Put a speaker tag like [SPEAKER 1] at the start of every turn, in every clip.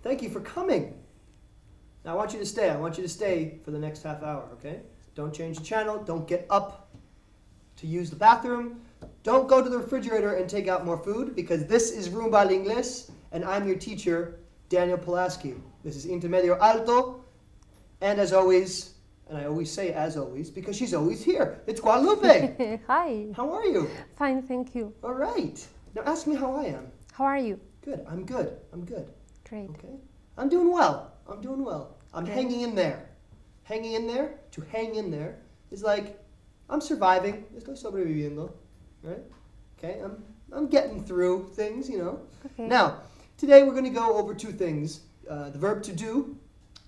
[SPEAKER 1] Thank you for coming. Now I want you to stay. I want you to stay for the next half hour, okay? Don't change the channel. Don't get up to use the bathroom. Don't go to the refrigerator and take out more food, because this is Rumbo al Inglés, and I'm your teacher, Daniel Pulaski. This is Intermedio Alto, and as always, and I always say as always, because she's always here. It's Guadalupe.
[SPEAKER 2] Hi.
[SPEAKER 1] How are you?
[SPEAKER 2] Fine, thank you.
[SPEAKER 1] All right. Now ask me how I am.
[SPEAKER 2] How are you?
[SPEAKER 1] Good. I'm good. I'm good.
[SPEAKER 2] Great.
[SPEAKER 1] Okay. I'm doing well. I'm doing well. I'm
[SPEAKER 2] Good.
[SPEAKER 1] hanging in there. Hanging in there, to hang in there, is like, I'm surviving. Estoy sobreviviendo. Right? Okay. I'm getting through things, you know.
[SPEAKER 2] Okay.
[SPEAKER 1] Now, today we're going to go over two things. The verb to do,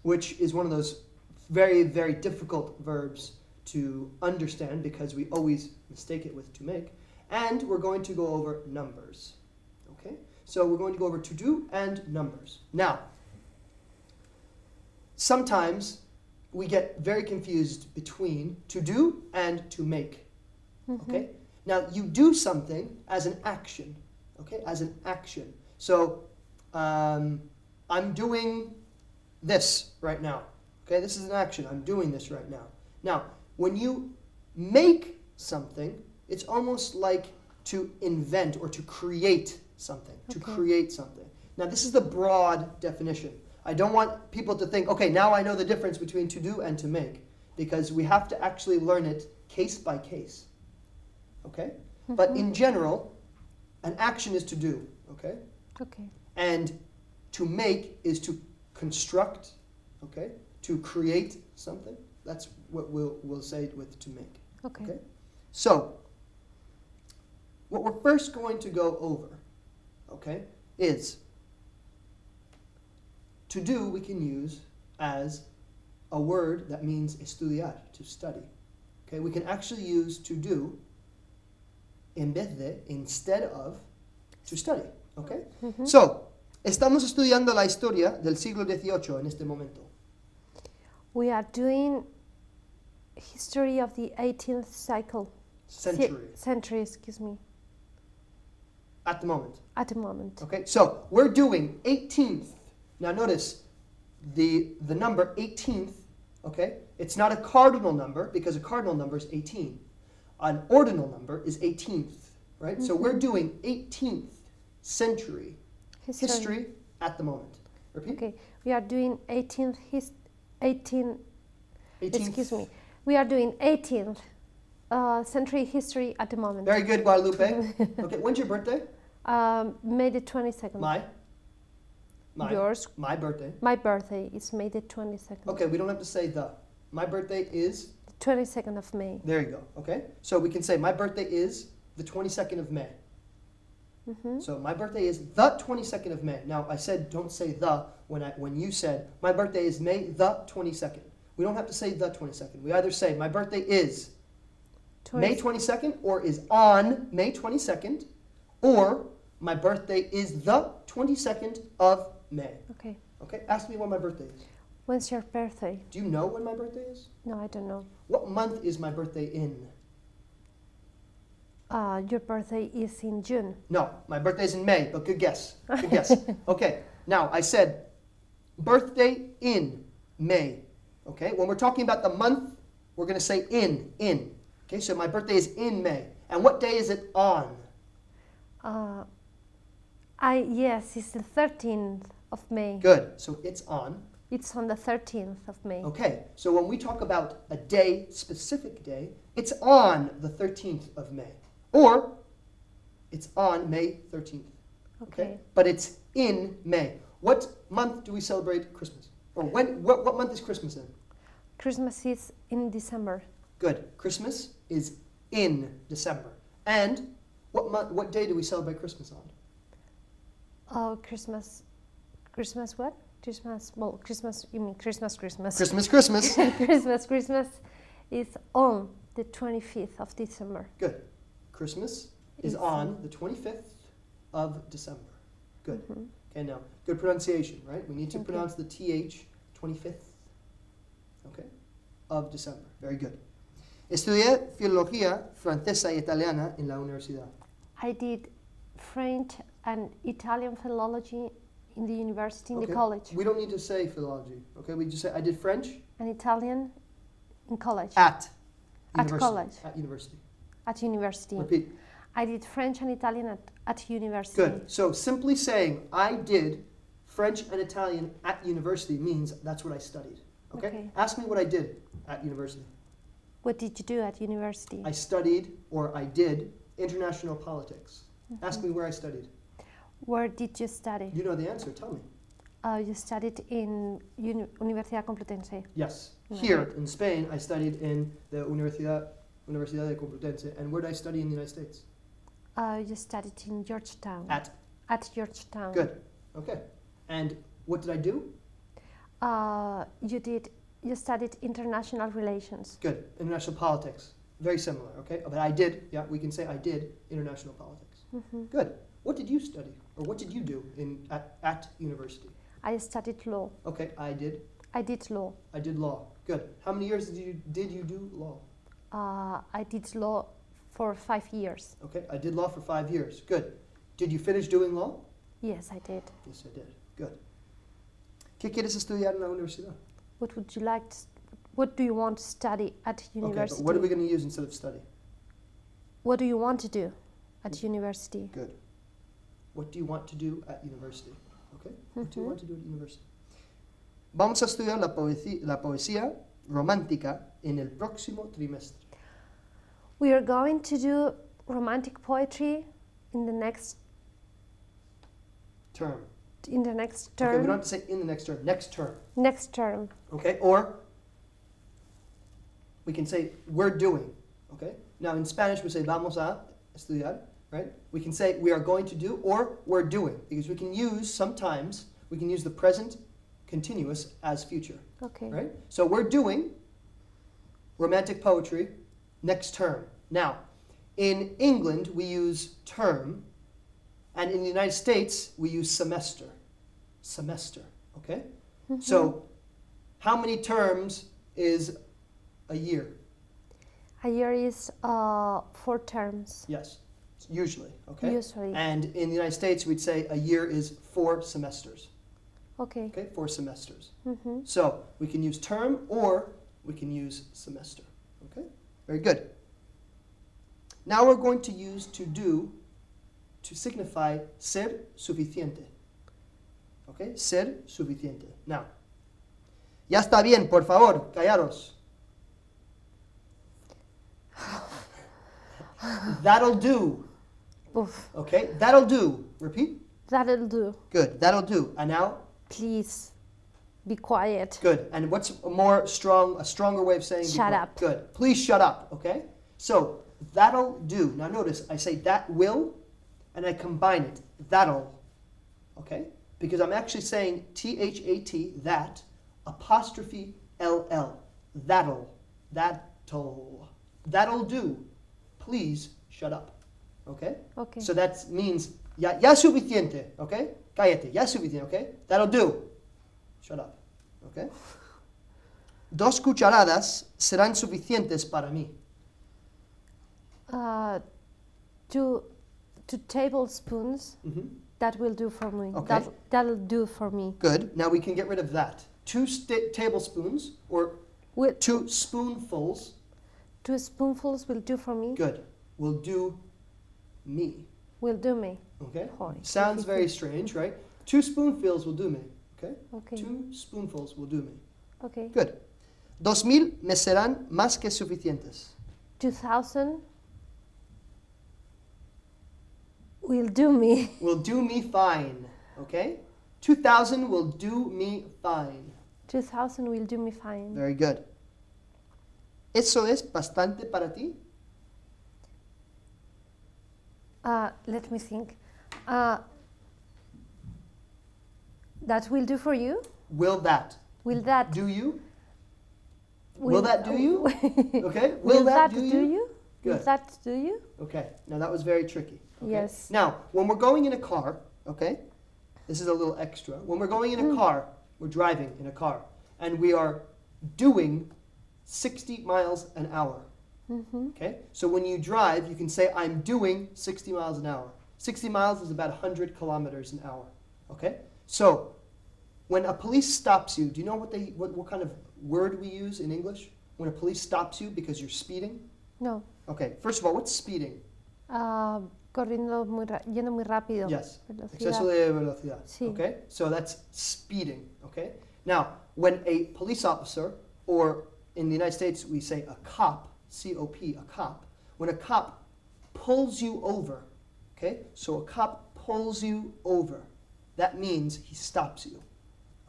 [SPEAKER 1] which is one of those very, very difficult verbs to understand because we always mistake it with to make. And we're going to go over numbers. Okay? So we're going to go over to do and numbers. Now, sometimes we get very confused between to do and to make. Okay? Now, you do something as an action. Okay? As an action. So, I'm doing this right now. Okay? This is an action. I'm doing this right now. Now, when you make something, it's almost like to invent or to create something. To create something. Now, this is the broad definition. I don't want people to think, okay, now I know the difference between to do and to make, because we have to actually learn it case by case. Okay? But in general, an action is to do. Okay?
[SPEAKER 2] Okay.
[SPEAKER 1] And to make is to construct. Okay? To create something. That's what we'll say with to make.
[SPEAKER 2] Okay.
[SPEAKER 1] Okay? So, what we're first going to go over, okay, is to do we can use as a word that means estudiar, to study. Okay, we can actually use to do en vez de, instead of, to study. Okay? So, estamos estudiando la historia del siglo XVIII en este momento.
[SPEAKER 2] We are doing history of the 18th cycle.
[SPEAKER 1] Century.
[SPEAKER 2] Excuse me.
[SPEAKER 1] At the moment.
[SPEAKER 2] At the moment.
[SPEAKER 1] Okay, so we're doing 18th. Now notice the number 18th, okay? It's not a cardinal number because a cardinal number is 18. An ordinal number is 18th, right? So we're doing 18th century history at the moment. Repeat.
[SPEAKER 2] Okay, we are doing 18th. Excuse me. We are doing 18th century history at the moment.
[SPEAKER 1] Very good, Guadalupe. Okay, when's your birthday?
[SPEAKER 2] May the 22nd.
[SPEAKER 1] Yours? My birthday.
[SPEAKER 2] My birthday is May the 22nd.
[SPEAKER 1] Okay, we don't have to say the. My birthday is?
[SPEAKER 2] The 22nd of May.
[SPEAKER 1] There you go, okay? So we can say my birthday is the 22nd of May. So my birthday is the 22nd of May. Now I said don't say the when you said my birthday is May the 22nd. We don't have to say the 22nd. We either say my birthday is May 22nd or is on May 22nd, or my birthday is the 22nd of May.
[SPEAKER 2] Okay.
[SPEAKER 1] Okay, ask me when my birthday is.
[SPEAKER 2] When's your birthday?
[SPEAKER 1] Do you know when my birthday is?
[SPEAKER 2] No, I don't know.
[SPEAKER 1] What month is my birthday in?
[SPEAKER 2] Your birthday is in June.
[SPEAKER 1] No, my birthday is in May, but good guess. Good guess. Okay, now I said birthday in May. Okay, when we're talking about the month, we're going to say in. Okay, so my birthday is in May. And what day is it on?
[SPEAKER 2] Yes, it's the 13th of May.
[SPEAKER 1] Good, so it's on.
[SPEAKER 2] It's on the 13th of May.
[SPEAKER 1] Okay, so when we talk about a day, specific day, it's on the 13th of May. Or it's on May 13th. Okay? But it's in May. What month do we celebrate Christmas? Or what month is Christmas in?
[SPEAKER 2] Christmas is in December.
[SPEAKER 1] Good. Christmas is in December. And what day do we celebrate Christmas on?
[SPEAKER 2] Oh, Christmas what? Christmas, you mean Christmas.
[SPEAKER 1] Christmas.
[SPEAKER 2] Christmas is on the 25th of December.
[SPEAKER 1] Good. Christmas is on the 25th of December. Good. Okay, now, good pronunciation, right? We need to pronounce the TH 25th, okay, of December. Very good. Estudié filología francesa y italiana en la universidad.
[SPEAKER 2] I did French and Italian philology in the university, in
[SPEAKER 1] Okay.
[SPEAKER 2] the college.
[SPEAKER 1] We don't need to say philology. Okay, we just say I did French
[SPEAKER 2] And Italian in college.
[SPEAKER 1] at
[SPEAKER 2] At
[SPEAKER 1] university.
[SPEAKER 2] college.
[SPEAKER 1] At university.
[SPEAKER 2] At university.
[SPEAKER 1] Repeat.
[SPEAKER 2] I did French and Italian at university.
[SPEAKER 1] Good. So simply saying I did French and Italian at university means that's what I studied. Okay?
[SPEAKER 2] Okay.
[SPEAKER 1] Ask me what I did at university.
[SPEAKER 2] What did you do at university?
[SPEAKER 1] I studied or I did international politics. Ask me where I studied.
[SPEAKER 2] Where did you study?
[SPEAKER 1] You know the answer. Tell me.
[SPEAKER 2] You studied in Universidad Complutense.
[SPEAKER 1] Yes.
[SPEAKER 2] Right.
[SPEAKER 1] Here in Spain, I studied in the Universidad de Complutense. And where did I study in the United States?
[SPEAKER 2] You studied in Georgetown.
[SPEAKER 1] At
[SPEAKER 2] Georgetown.
[SPEAKER 1] Good. Okay. And what did I do?
[SPEAKER 2] You studied international relations.
[SPEAKER 1] Good. International politics. Very similar, okay? But I did, yeah, we can say I did international politics. Good. What did you study? Or what did you do at university?
[SPEAKER 2] I studied law.
[SPEAKER 1] Okay, I did
[SPEAKER 2] law.
[SPEAKER 1] I did law. Good. How many years did you do law?
[SPEAKER 2] I did law for 5 years.
[SPEAKER 1] Okay, I did law for 5 years. Good. Did you finish doing law?
[SPEAKER 2] Yes, I did.
[SPEAKER 1] Yes, I did. Good. ¿Qué quieres estudiar en la universidad?
[SPEAKER 2] What would you like? What do you want to study at university?
[SPEAKER 1] Okay, but what are we going to use instead of study?
[SPEAKER 2] What do you want to do at university?
[SPEAKER 1] Good. What do you want to do at university? Okay. What do you want to do at university? Vamos a estudiar la poesía romántica en el próximo trimestre.
[SPEAKER 2] We are going to do romantic poetry in the next
[SPEAKER 1] Term.
[SPEAKER 2] term.
[SPEAKER 1] Okay, we don't have to say in the next term. Next term.
[SPEAKER 2] Next term.
[SPEAKER 1] Okay, or we can say we're doing. Okay. Now in Spanish we say vamos a estudiar, right? We can say we are going to do or we're doing because we can use sometimes we can use the present continuous as future.
[SPEAKER 2] Okay.
[SPEAKER 1] Right? So we're doing romantic poetry next term. Now, in England we use term, and in the United States we use semester. Semester, okay? So how many terms is a year?
[SPEAKER 2] A year is 4 terms.
[SPEAKER 1] Yes, usually, okay?
[SPEAKER 2] Usually.
[SPEAKER 1] And in the United States we'd say a year is 4 semesters.
[SPEAKER 2] Okay.
[SPEAKER 1] Okay, 4 semesters. So we can use term or we can use semester. Okay, very good. Now we're going to use to do to signify ser suficiente. Okay, ser suficiente. Now, ya está bien, por favor, callaros. That'll do.
[SPEAKER 2] Oof.
[SPEAKER 1] Okay, that'll do. Repeat.
[SPEAKER 2] That'll do.
[SPEAKER 1] Good, that'll do. And now,
[SPEAKER 2] Please be quiet.
[SPEAKER 1] good. And what's a stronger way of saying be
[SPEAKER 2] Shut
[SPEAKER 1] quiet?
[SPEAKER 2] up.
[SPEAKER 1] Good. Please shut up, okay? So, that'll do. Now notice, I say that will, and I combine it. That'll, okay? Because I'm actually saying T-H-A-T, that, apostrophe L-L. That'll. That'll do. Please shut up, okay?
[SPEAKER 2] Okay.
[SPEAKER 1] So that means, ya suficiente, okay? Cállate, ya suficiente, okay? That'll do. Shut up, okay? 2 cucharadas serán suficientes para mí.
[SPEAKER 2] 2 tablespoons. That will do for me.
[SPEAKER 1] Okay.
[SPEAKER 2] That'll do for me.
[SPEAKER 1] Good. Now we can get rid of that. 2 tablespoons or
[SPEAKER 2] Will,
[SPEAKER 1] 2 spoonfuls.
[SPEAKER 2] 2 spoonfuls will do for me.
[SPEAKER 1] Good. Will do me.
[SPEAKER 2] Will do me.
[SPEAKER 1] Okay?
[SPEAKER 2] Joder,
[SPEAKER 1] Sounds
[SPEAKER 2] qué
[SPEAKER 1] very
[SPEAKER 2] difícil.
[SPEAKER 1] strange, right? 2 spoonfuls will do me. Okay?
[SPEAKER 2] Okay.
[SPEAKER 1] 2 spoonfuls will do me.
[SPEAKER 2] Okay.
[SPEAKER 1] Good. 2,000 me serán más que suficientes.
[SPEAKER 2] 2,000 will do me.
[SPEAKER 1] Will do me fine. Okay? 2,000 will do me fine.
[SPEAKER 2] 2,000 will do me fine.
[SPEAKER 1] Very good. ¿Eso es bastante para ti?
[SPEAKER 2] Let me think. That will do for you?
[SPEAKER 1] Will that
[SPEAKER 2] Will that
[SPEAKER 1] do you? Will that do you? Okay?
[SPEAKER 2] Will that
[SPEAKER 1] do
[SPEAKER 2] do
[SPEAKER 1] you?
[SPEAKER 2] you? Will
[SPEAKER 1] Good.
[SPEAKER 2] that do you?
[SPEAKER 1] Okay. Now that was very tricky. Okay?
[SPEAKER 2] Yes.
[SPEAKER 1] Now, when we're going in a car, okay? This is a little extra. When we're going in a car, we're driving in a car, and we are doing 60 miles an hour. Okay? So when you drive, you can say, I'm doing 60 miles an hour. 60 miles is about 100 kilometers an hour. Okay? So, when a police stops you, do you know what kind of word we use in English? When a police stops you because you're speeding?
[SPEAKER 2] No.
[SPEAKER 1] Okay, first of all, what's speeding?
[SPEAKER 2] Corriendo yendo muy rápido.
[SPEAKER 1] Yes,
[SPEAKER 2] Velocidad.
[SPEAKER 1] exceso de velocidad.
[SPEAKER 2] Sí.
[SPEAKER 1] Okay, so that's speeding. Okay, now when a police officer, or in the United States we say a cop, C-O-P, a cop, when a cop pulls you over, okay, so a cop pulls you over, that means he stops you.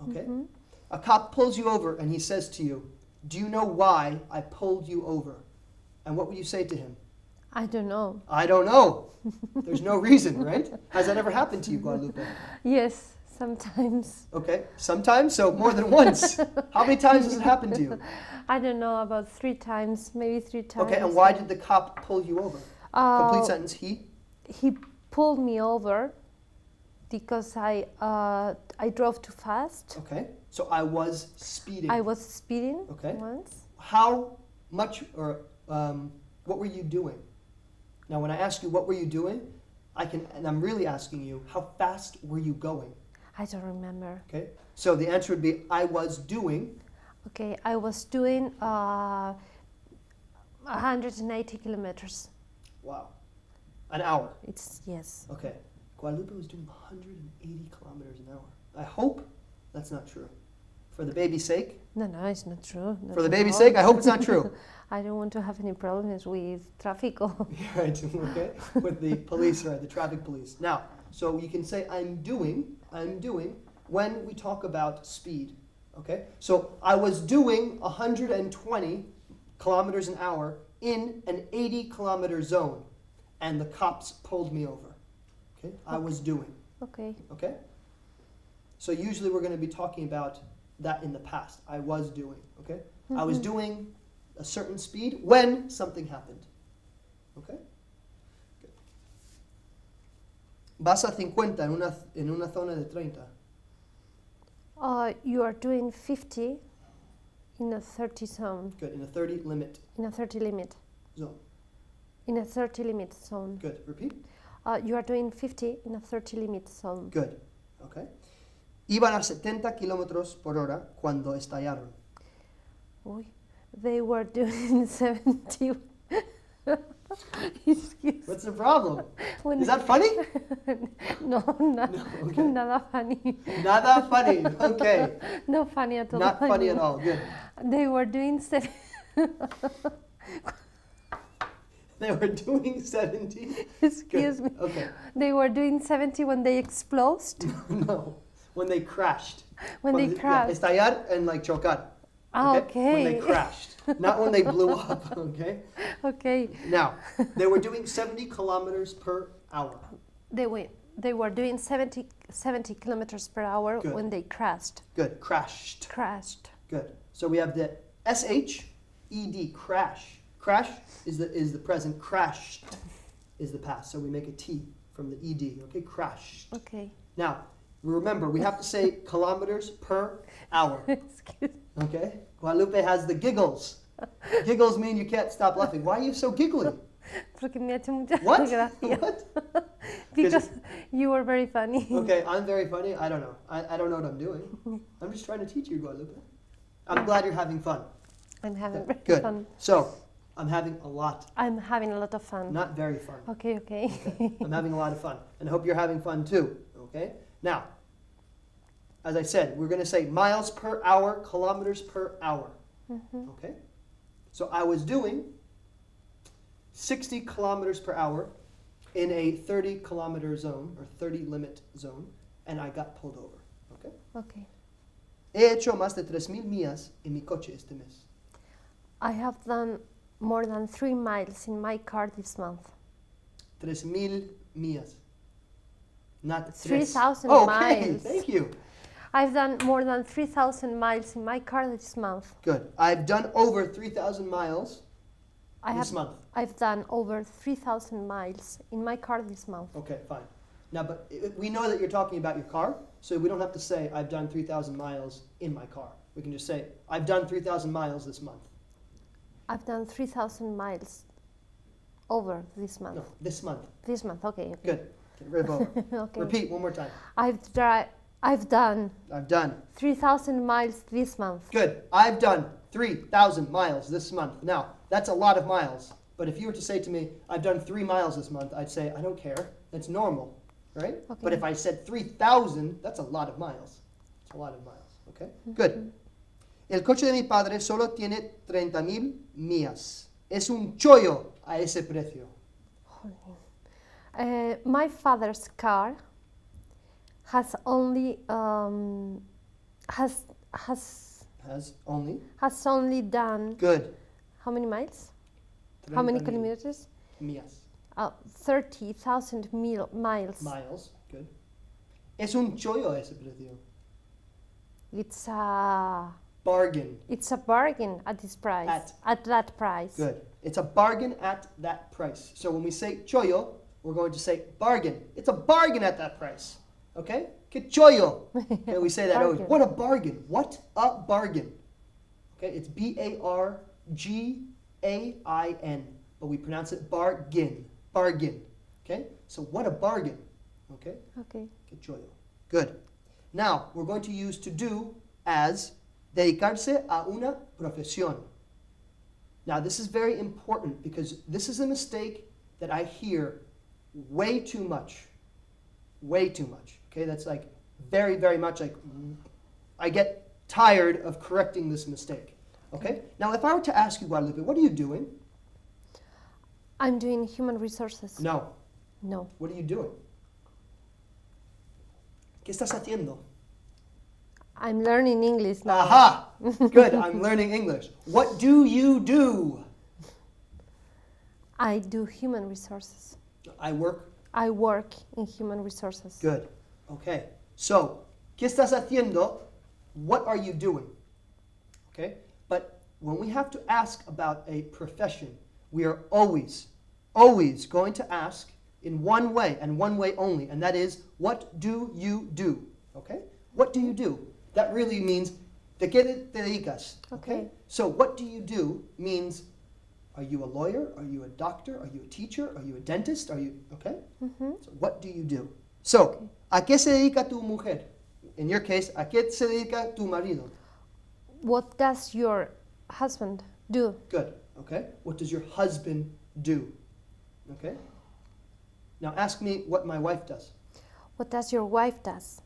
[SPEAKER 1] Okay, a cop pulls you over and he says to you, "Do you know why I pulled you over?" And what would you say to him?
[SPEAKER 2] I don't know.
[SPEAKER 1] I don't know. There's no reason, right? Has that ever happened to you, Guadalupe?
[SPEAKER 2] Yes, sometimes.
[SPEAKER 1] Okay, sometimes, so more than once. How many times has it happened to you?
[SPEAKER 2] I don't know, about 3 times, maybe 3 times.
[SPEAKER 1] Okay, and why did the cop pull you over? Complete sentence, he?
[SPEAKER 2] He pulled me over because I drove too fast.
[SPEAKER 1] Okay, so I was speeding.
[SPEAKER 2] I was speeding
[SPEAKER 1] Okay.
[SPEAKER 2] once.
[SPEAKER 1] How much, or what were you doing? Now, when I ask you what were you doing, and I'm really asking you, how fast were you going?
[SPEAKER 2] I don't remember.
[SPEAKER 1] Okay, so the answer would be, I was doing.
[SPEAKER 2] Okay, I was doing 180 kilometers.
[SPEAKER 1] Wow, an hour.
[SPEAKER 2] Yes.
[SPEAKER 1] Okay, Guadalupe was doing 180 kilometers an hour. I hope that's not true. For the baby's sake.
[SPEAKER 2] No, it's not true. Not
[SPEAKER 1] For the
[SPEAKER 2] at
[SPEAKER 1] baby's
[SPEAKER 2] all.
[SPEAKER 1] sake, I hope it's not true.
[SPEAKER 2] I don't want to have any problems with traffic.
[SPEAKER 1] Right, okay, with the police, right, the traffic police. Now, so you can say I'm doing when we talk about speed, okay? So I was doing 120 kilometers an hour in an 80 kilometer zone, and the cops pulled me over, okay? I was doing,
[SPEAKER 2] Okay.
[SPEAKER 1] okay? So usually we're going to be talking about that in the past. I was doing, okay? I was doing a certain speed when something happened. Okay? Good. Vas a 50 en una zona de 30.
[SPEAKER 2] You are doing 50 in a 30 zone.
[SPEAKER 1] Good. In a 30 limit
[SPEAKER 2] In a 30 limit.
[SPEAKER 1] zone.
[SPEAKER 2] In a 30 limit zone.
[SPEAKER 1] Good. Repeat.
[SPEAKER 2] You are doing 50 in a 30 limit zone.
[SPEAKER 1] Good. Okay. Iban a 70 kilómetros por hora cuando estallaron.
[SPEAKER 2] Uy, they were doing 70. Excuse.
[SPEAKER 1] What's the problem?
[SPEAKER 2] When
[SPEAKER 1] Is that funny?
[SPEAKER 2] No,
[SPEAKER 1] okay.
[SPEAKER 2] nada funny.
[SPEAKER 1] Nada funny. Okay.
[SPEAKER 2] No funny at all.
[SPEAKER 1] Not funny at all. Good.
[SPEAKER 2] They were doing
[SPEAKER 1] They were doing 70.
[SPEAKER 2] Excuse
[SPEAKER 1] Good.
[SPEAKER 2] me.
[SPEAKER 1] Okay.
[SPEAKER 2] They were doing 70 when they exploded.
[SPEAKER 1] No. When they crashed.
[SPEAKER 2] When they crashed.
[SPEAKER 1] Yeah, estallar and like chocar.
[SPEAKER 2] Okay.
[SPEAKER 1] When they crashed, not when they blew up, okay?
[SPEAKER 2] Okay.
[SPEAKER 1] Now, they were doing 70 kilometers per hour.
[SPEAKER 2] They were doing 70 kilometers per hour
[SPEAKER 1] Good.
[SPEAKER 2] when they crashed.
[SPEAKER 1] Good. Crashed.
[SPEAKER 2] Crashed.
[SPEAKER 1] Good. So we have the S-H-E-D, crash. Crash is the present, crashed is the past. So we make a T from the E-D, okay? Crashed.
[SPEAKER 2] Okay.
[SPEAKER 1] Now, remember, we have to say kilometers per hour,
[SPEAKER 2] Excuse me.
[SPEAKER 1] okay? Guadalupe has the giggles. Giggles mean you can't stop laughing. Why are you so giggly?
[SPEAKER 2] Porque me ha hecho mucha
[SPEAKER 1] What?
[SPEAKER 2] gracia.
[SPEAKER 1] What?
[SPEAKER 2] Because you were very funny.
[SPEAKER 1] Okay, I'm very funny. I don't know. I don't know what I'm doing. I'm just trying to teach you, Guadalupe. I'm glad you're having fun.
[SPEAKER 2] I'm having
[SPEAKER 1] Okay,
[SPEAKER 2] very
[SPEAKER 1] good.
[SPEAKER 2] fun.
[SPEAKER 1] So, I'm having a lot,
[SPEAKER 2] I'm having a lot of fun.
[SPEAKER 1] not very fun.
[SPEAKER 2] Okay.
[SPEAKER 1] Okay. I'm having a lot of fun. And I hope you're having fun too. Okay? Now, as I said, we're going to say miles per hour, kilometers per hour. Okay? So I was doing 60 kilometers per hour in a 30 kilometer zone, or 30 limit zone, and I got pulled over. Okay?
[SPEAKER 2] Okay.
[SPEAKER 1] He hecho más de 3,000 millas en mi coche este mes.
[SPEAKER 2] I have done more than 3 miles in my car this month.
[SPEAKER 1] 3,000 millas. Not
[SPEAKER 2] 3,000
[SPEAKER 1] okay,
[SPEAKER 2] miles.
[SPEAKER 1] Thank you.
[SPEAKER 2] I've done more than 3,000 miles in my car this month.
[SPEAKER 1] Good. I've done over 3,000 miles this month.
[SPEAKER 2] I've done over 3,000 miles in my car this month.
[SPEAKER 1] Okay, fine. Now, but we know that you're talking about your car, so we don't have to say I've done 3,000 miles in my car. We can just say I've done 3,000 miles this month.
[SPEAKER 2] I've done 3,000 miles over this month.
[SPEAKER 1] No, this month.
[SPEAKER 2] This month, okay.
[SPEAKER 1] Good. Get rid of over.
[SPEAKER 2] Okay.
[SPEAKER 1] Repeat one more time.
[SPEAKER 2] I've I've done
[SPEAKER 1] I've done.
[SPEAKER 2] 3,000 miles this month.
[SPEAKER 1] Good. I've done 3,000 miles this month. Now, that's a lot of miles. But if you were to say to me, I've done 3 miles this month, I'd say, I don't care. That's normal, right?
[SPEAKER 2] Okay.
[SPEAKER 1] But if I said 3,000, that's a lot of miles. It's a lot of miles, okay? Good. El coche de mi padre solo tiene 30,000 millas. Es un chollo a ese precio.
[SPEAKER 2] My father's car has only has only done
[SPEAKER 1] Good.
[SPEAKER 2] how many miles? How many
[SPEAKER 1] 30,000
[SPEAKER 2] kilometers?
[SPEAKER 1] millas.
[SPEAKER 2] 30,000 miles.
[SPEAKER 1] Miles. Good. Es un chollo a ese precio.
[SPEAKER 2] It's a
[SPEAKER 1] Bargain.
[SPEAKER 2] It's a bargain at this price. At that price.
[SPEAKER 1] Good. It's a bargain at that price. So when we say chollo, we're going to say bargain. It's a bargain at that price. Okay? Que chollo. And we say that always.
[SPEAKER 2] Bargain.
[SPEAKER 1] What a bargain. What a bargain. Okay? It's B-A-R-G-A-I-N. But we pronounce it bargain. Bargain. Okay? So what a bargain. Okay?
[SPEAKER 2] Okay.
[SPEAKER 1] Que chollo. Good. Now, we're going to use to do as dedicarse a una profesión. Now, this is very important because this is a mistake that I hear way too much. Way too much. Okay, that's like very, very much like I get tired of correcting this mistake. Okay? Now, if I were to ask you, Guadalupe, what are you doing?
[SPEAKER 2] I'm doing human resources.
[SPEAKER 1] No.
[SPEAKER 2] No.
[SPEAKER 1] What are you doing? ¿Qué estás haciendo?
[SPEAKER 2] I'm learning English now.
[SPEAKER 1] Aha! Good, I'm learning English. What do you do?
[SPEAKER 2] I do human resources.
[SPEAKER 1] I work.
[SPEAKER 2] I work in human resources.
[SPEAKER 1] Good. Okay. So, ¿qué estás haciendo? What are you doing? Okay? But when we have to ask about a profession, we are always going to ask in one way and one way only, and that is, what do you do? Okay? What do you do? That really means, ¿de qué te dedicas?
[SPEAKER 2] Okay.
[SPEAKER 1] So what do you do means, are you a lawyer? Are you a doctor? Are you a teacher? Are you a dentist? Are you, okay?
[SPEAKER 2] Mm-hmm.
[SPEAKER 1] So what do you do? So, ¿a qué se dedica tu mujer? In your case, ¿a qué se dedica tu marido?
[SPEAKER 2] What does your husband do?
[SPEAKER 1] Good, okay? What does your husband do? Okay? Now ask me what my wife does.
[SPEAKER 2] What does your wife does?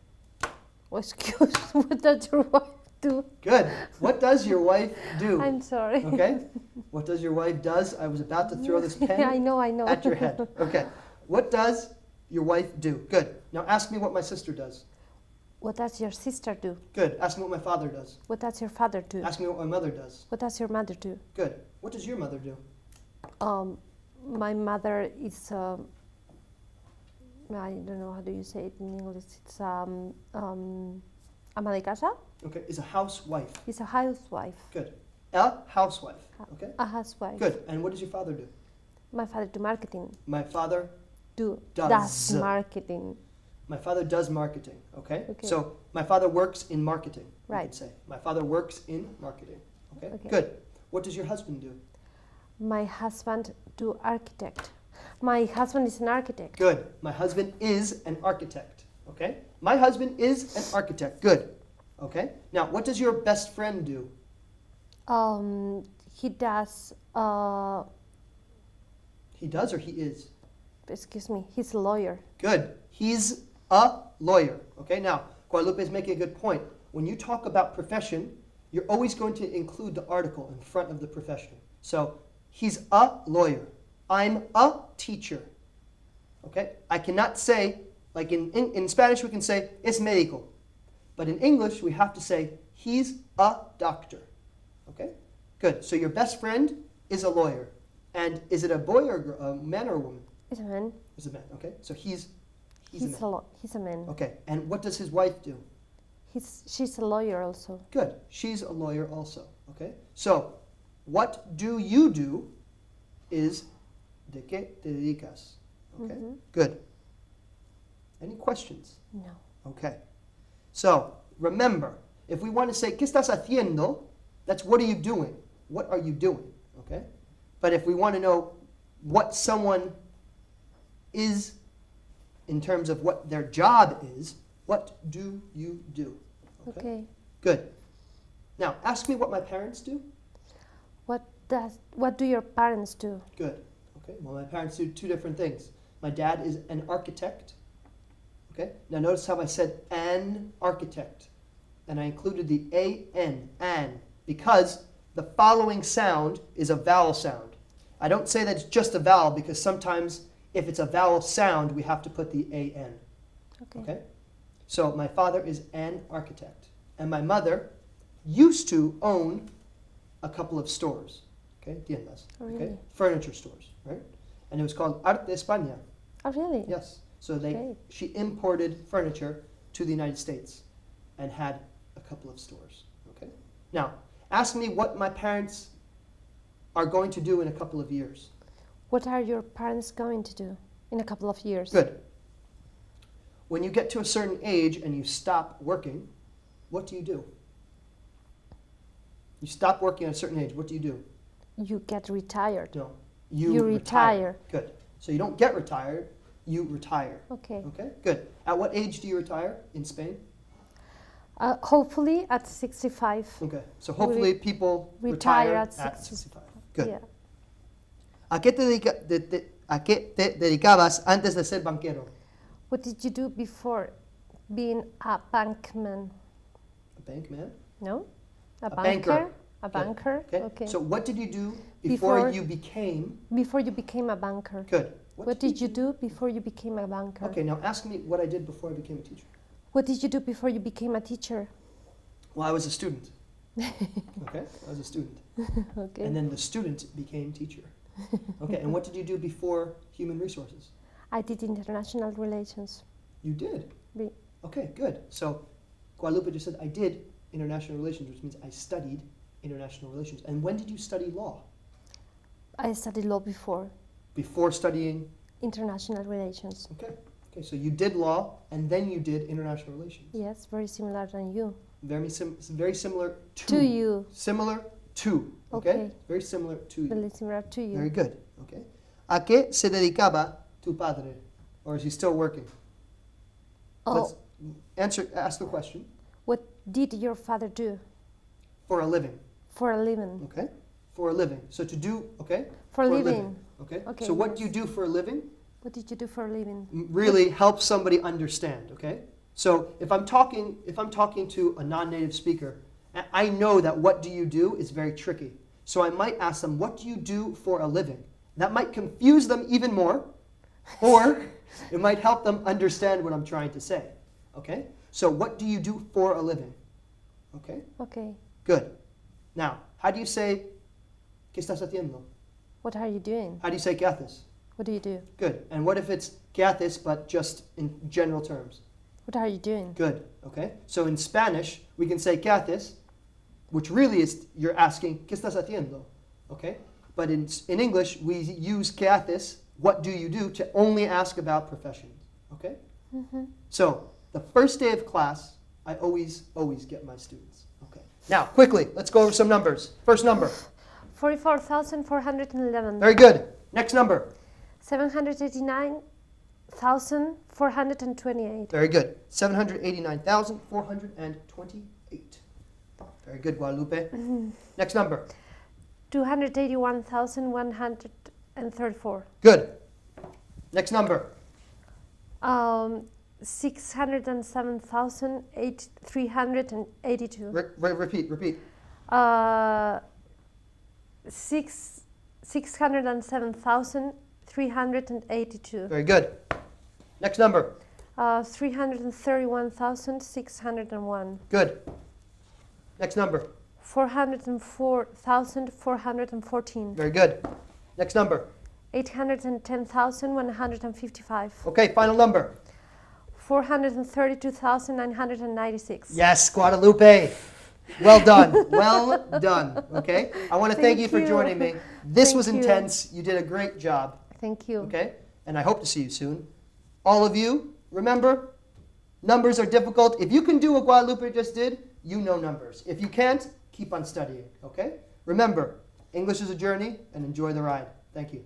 [SPEAKER 2] Oh, excuse, what does your wife do?
[SPEAKER 1] Good. What does your wife do?
[SPEAKER 2] I'm sorry.
[SPEAKER 1] Okay? What does your wife does? I was about to throw this pen
[SPEAKER 2] I know.
[SPEAKER 1] at your head. Okay. What does your wife do? Good. Now ask me what my sister does.
[SPEAKER 2] What does your sister do?
[SPEAKER 1] Good. Ask me what my father does.
[SPEAKER 2] What does your father do?
[SPEAKER 1] Ask me what my mother does.
[SPEAKER 2] What does your mother do?
[SPEAKER 1] Good. What does your mother do?
[SPEAKER 2] My mother is, I don't know how do you say it in English. It's ama de casa.
[SPEAKER 1] Okay. Is a housewife.
[SPEAKER 2] Is a housewife.
[SPEAKER 1] Good. A housewife. Okay.
[SPEAKER 2] A housewife.
[SPEAKER 1] Good. And what does your father do?
[SPEAKER 2] My father do marketing.
[SPEAKER 1] My father
[SPEAKER 2] Does marketing.
[SPEAKER 1] My father does marketing, okay?
[SPEAKER 2] Okay.
[SPEAKER 1] So my father works in marketing, you
[SPEAKER 2] Right.
[SPEAKER 1] could say. My father works in marketing, okay?
[SPEAKER 2] Okay.
[SPEAKER 1] Good. What does your husband do?
[SPEAKER 2] My husband do architect. My husband is an architect.
[SPEAKER 1] Good. My husband is an architect, okay? My husband is an architect. Good. Okay? Now, what does your best friend do?
[SPEAKER 2] He does,
[SPEAKER 1] He does or he is?
[SPEAKER 2] excuse me, he's a lawyer.
[SPEAKER 1] Good. He's a lawyer, okay? Now, Guadalupe is making a good point. When you talk about profession, you're always going to include the article in front of the profession. So, he's a lawyer. I'm a teacher. Okay? I cannot say, like in Spanish we can say, es médico. But in English we have to say, he's a doctor. Okay? Good. So your best friend is a lawyer. And is it a boy or a man or a woman?
[SPEAKER 2] He's a man.
[SPEAKER 1] It's a man. Okay? So he's a man.
[SPEAKER 2] He's a man.
[SPEAKER 1] Okay. And what does his wife do?
[SPEAKER 2] She's a lawyer also.
[SPEAKER 1] Good. She's a lawyer also. Okay? So, what do you do is de qué te dedicas. Okay?
[SPEAKER 2] Mm-hmm.
[SPEAKER 1] Good. Any questions?
[SPEAKER 2] No.
[SPEAKER 1] Okay. So, remember, if we want to say, ¿qué estás haciendo? That's what are you doing? What are you doing? Okay? But if we want to know what someone is in terms of what their job is, What do you do?
[SPEAKER 2] Okay.
[SPEAKER 1] Good. Now, ask me what my parents do.
[SPEAKER 2] What do your parents do?
[SPEAKER 1] Good. Okay. Well, my parents do two different things. My dad is an architect. Okay. Now, notice how I said an architect, and I included the an, because the following sound is a vowel sound. I don't say that it's just a vowel because sometimes if it's a vowel sound, we have to put the an. Okay. So my father is an architect, and my mother used to own a couple of stores. Okay, tiendas.
[SPEAKER 2] Oh, really?
[SPEAKER 1] Okay, furniture stores, right? And it was called Arte España.
[SPEAKER 2] Oh, really?
[SPEAKER 1] Yes. So
[SPEAKER 2] Okay.
[SPEAKER 1] she imported furniture to the United States, and had a couple of stores. Okay. Now, ask me what my parents are going to do in a couple of years.
[SPEAKER 2] What are your parents going to do in a couple of years?
[SPEAKER 1] Good. When you get to a certain age and you stop working, what do you do? You stop working at a certain age, what do you do?
[SPEAKER 2] You get retired.
[SPEAKER 1] No.
[SPEAKER 2] You retire.
[SPEAKER 1] Good. So you don't get retired, you retire.
[SPEAKER 2] Okay.
[SPEAKER 1] Okay, good. At what age do you retire in Spain?
[SPEAKER 2] Hopefully at 65.
[SPEAKER 1] Okay, so hopefully people
[SPEAKER 2] retire
[SPEAKER 1] retire
[SPEAKER 2] at
[SPEAKER 1] at 65. Good.
[SPEAKER 2] Yeah.
[SPEAKER 1] ¿A qué te dedicabas antes de ser banquero?
[SPEAKER 2] What did you do before being a bankman?
[SPEAKER 1] A bank man?
[SPEAKER 2] No? A
[SPEAKER 1] banker.
[SPEAKER 2] banker? A banker?
[SPEAKER 1] Okay.
[SPEAKER 2] Okay.
[SPEAKER 1] So what did you do before
[SPEAKER 2] Before-
[SPEAKER 1] you became?
[SPEAKER 2] Before you became a banker.
[SPEAKER 1] Good.
[SPEAKER 2] What did you do before you became a banker?
[SPEAKER 1] Okay, now ask me what I did before I became a teacher.
[SPEAKER 2] What did you do before you became a teacher?
[SPEAKER 1] Well, I was a student. Okay, I was a student.
[SPEAKER 2] Okay.
[SPEAKER 1] And then the student became teacher. Okay, and what did you do before human resources?
[SPEAKER 2] I did international relations.
[SPEAKER 1] You did?
[SPEAKER 2] Be-
[SPEAKER 1] Okay, good. So Guadalupe just said, I did international relations, which means I studied international relations. And when did you study law?
[SPEAKER 2] I studied law before.
[SPEAKER 1] Before studying?
[SPEAKER 2] International relations.
[SPEAKER 1] Okay. Okay, so you did law and then you did international relations.
[SPEAKER 2] Yes, very similar than you.
[SPEAKER 1] Very similar to.
[SPEAKER 2] To you.
[SPEAKER 1] Similar to. Okay?
[SPEAKER 2] Okay.
[SPEAKER 1] Very similar to you.
[SPEAKER 2] Very similar to you.
[SPEAKER 1] Very good. Okay. ¿A qué se dedicaba tu padre? Or is he still working?
[SPEAKER 2] Oh,
[SPEAKER 1] Let's ask the question.
[SPEAKER 2] what did your father do
[SPEAKER 1] For a living.
[SPEAKER 2] for a living?
[SPEAKER 1] Okay? For a living. So to do, okay?
[SPEAKER 2] For a living.
[SPEAKER 1] Okay?
[SPEAKER 2] Okay,
[SPEAKER 1] So what
[SPEAKER 2] yes.
[SPEAKER 1] do you do for a living?
[SPEAKER 2] What did you do for a living?
[SPEAKER 1] Really help somebody understand, okay? So if I'm talking to a non-native speaker, I know that what do you do is very tricky. So I might ask them, what do you do for a living? That might confuse them even more, or it might help them understand what I'm trying to say, okay? So what do you do for a living? Okay?
[SPEAKER 2] Okay.
[SPEAKER 1] Good. Now, how do you say, ¿qué estás haciendo?
[SPEAKER 2] What are you doing?
[SPEAKER 1] How do you say, ¿qué haces?
[SPEAKER 2] What do you do?
[SPEAKER 1] Good. And what if it's ¿qué haces, but just in general terms?
[SPEAKER 2] What are you doing?
[SPEAKER 1] Good. Okay? So in Spanish, we can say ¿qué haces?, which really is you're asking ¿qué estás haciendo? Okay? But in English, we use ¿qué haces?, what do you do, to only ask about professions. Okay?
[SPEAKER 2] Mm-hmm.
[SPEAKER 1] So the first day of class, I always get my students. Okay. Now, quickly, let's go over some numbers. First number.
[SPEAKER 2] 44,411.
[SPEAKER 1] Very good. Next number.
[SPEAKER 2] 789,428.
[SPEAKER 1] Very good. 789,428. Very good, Guadalupe. Next number.
[SPEAKER 2] 281,134.
[SPEAKER 1] Good. Next number.
[SPEAKER 2] 607,382.
[SPEAKER 1] Repeat.
[SPEAKER 2] 607,382.
[SPEAKER 1] Very good. Next number.
[SPEAKER 2] 331,601.
[SPEAKER 1] Good. Next number.
[SPEAKER 2] 404,414.
[SPEAKER 1] Very good. Next number.
[SPEAKER 2] 810,155.
[SPEAKER 1] Okay, final number.
[SPEAKER 2] 432,996.
[SPEAKER 1] Yes, Guadalupe. Well done. Well done. Okay? I want to thank you for joining me. This was
[SPEAKER 2] Thank you.
[SPEAKER 1] intense. You did a great job.
[SPEAKER 2] Thank you.
[SPEAKER 1] Okay? And I hope to see you soon. All of you, remember, numbers are difficult. If you can do what Guadalupe just did, you know numbers. If you can't, keep on studying. Okay? Remember, English is a journey, and enjoy the ride. Thank you.